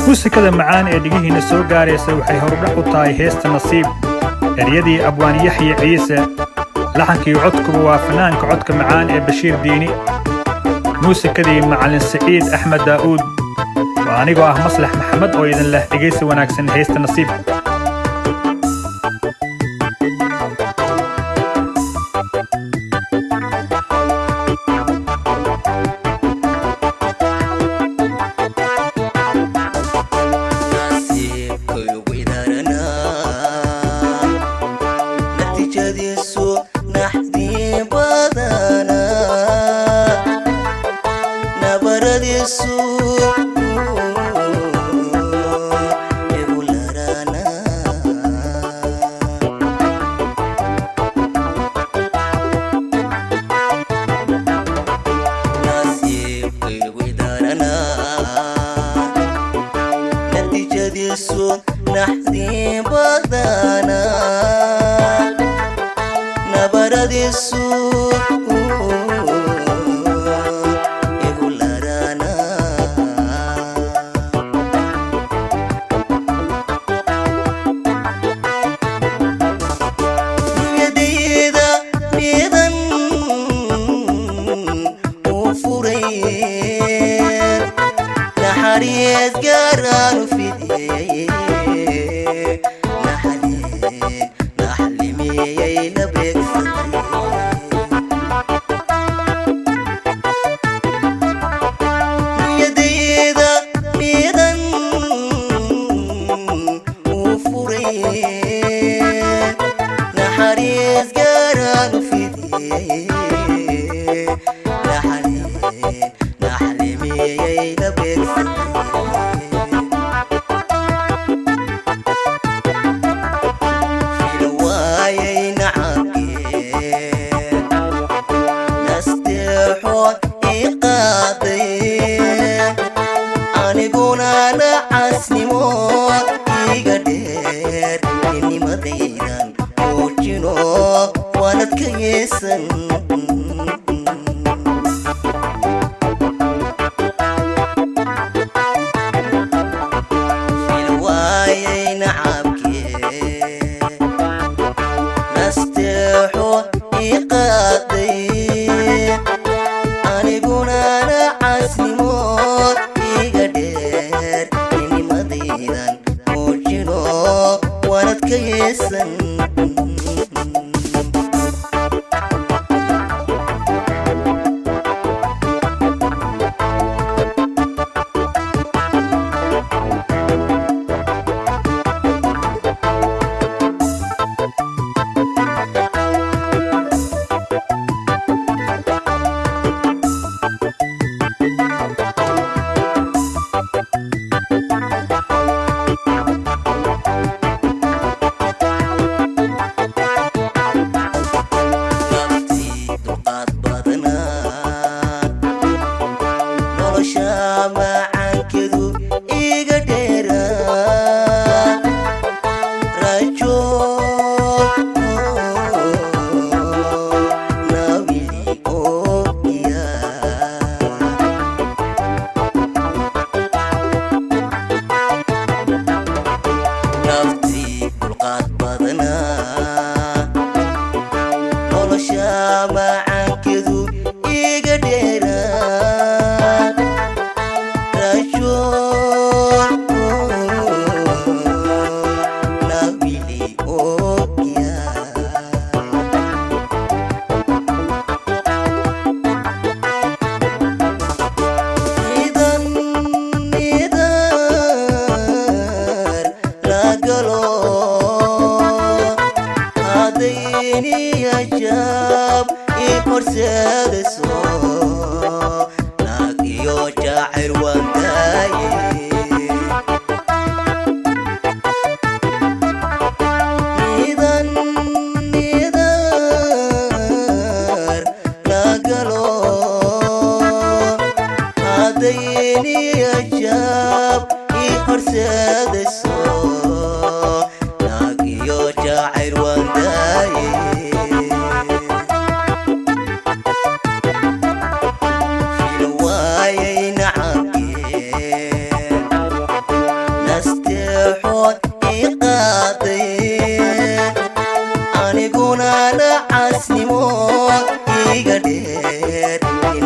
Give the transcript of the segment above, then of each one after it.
muusikada macaan ee dhigihiina soo gaaraysa waxay horudhac u tahay heesta nasiib eryadii abwaan yaxya ciise laxankii codkuba waa fanaanka codka macaan ee bashiir diini muusikadii macallin saciid axmed daa'uud waa anigoo ah maslax maxamed oo idin leh dhegaysi wanaagsan heesta nasiib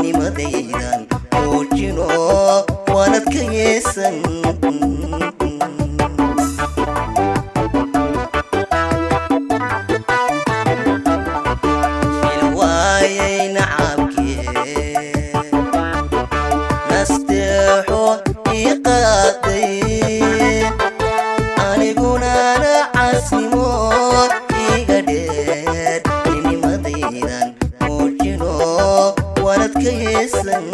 nimadaydan muujino waanad ka yeesan ilwaayay nacabkee nasteexo ii qaaday aniguna nacasnimood iga dheer nimadaydan muujino waanad ka yeesan